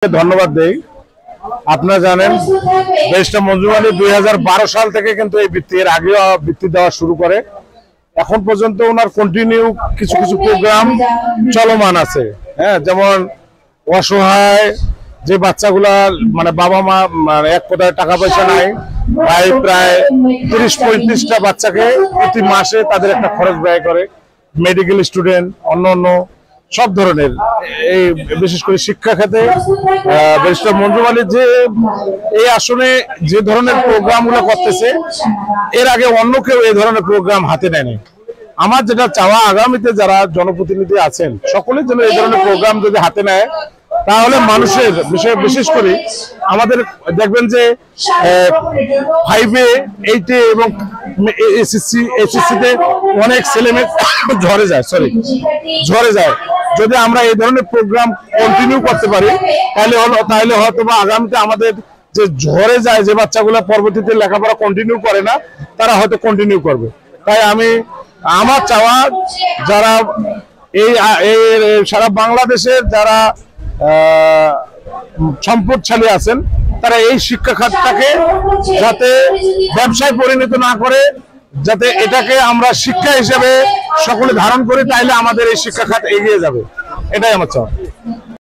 ধন্যবাদ দেই। আপনারা জানেন ব্যারিস্টার মঞ্জুর আলী 2012 সাল থেকে কিন্তু এই বৃত্তি, এর আগেও বৃত্তি দেওয়া শুরু করে। এখন পর্যন্ত ওনার কন্টিনিউ কিছু কিছু প্রোগ্রাম চলমান আছে। হ্যাঁ, যেমন অসহায় যে বাচ্চাগুলা মানে বাবা মা মানে এক কথায় টাকা পয়সা নাই, প্রায় 30-35টা বাচ্চাকে প্রতি মাসে তাদের একটা খরচ ব্যয় করে। মেডিকেল স্টুডেন্ট, অন্য সব ধরনের, এই বিশেষ করে শিক্ষা খাতে ব্যারিস্টার মঞ্জুর আলী যে এই আসনে যে ধরনের প্রোগ্রাম গুলো করতেছে, এর আগে অন্য কেউ এই ধরনের প্রোগ্রাম হাতে নেয়নি। আমার যেটা চাওয়া, আগামীতে যারা জনপ্রতিনিধি আছেন সকলের জন্য এই ধরনের প্রোগ্রাম যদি হাতে নেয়, তাহলে মানুষের বিষয়ে বিশেষ করে আমাদের দেখবেন যে 5-এ 8-এ এবং এসএসসিতে অনেক ছেলেমেয়ে ঝরে যায়। যদি আমরা এই ধরনের প্রোগ্রাম কন্টিনিউ করতে পারি তাহলে হয়তো বা আগামীতে আমাদের যে ঝরে যায় যে বাচ্চাগুলো পরবর্তীতে লেখাপড়া কন্টিনিউ করে না, তারা হয়তো কন্টিনিউ করবে। তাই আমার চাওয়া, যারা এই সারা বাংলাদেশের যারা সম্পদশালী আছেন, তারা এই শিক্ষা খাতটাকে যাতে ব্যবসায় পরিণত না করে, যাতে এটাকে আমরা শিক্ষা হিসেবে সকলে ধারণ করি, তাইলে আমাদের এই শিক্ষা খাত এগিয়ে যাবে। এটাই আমার চাওয়া।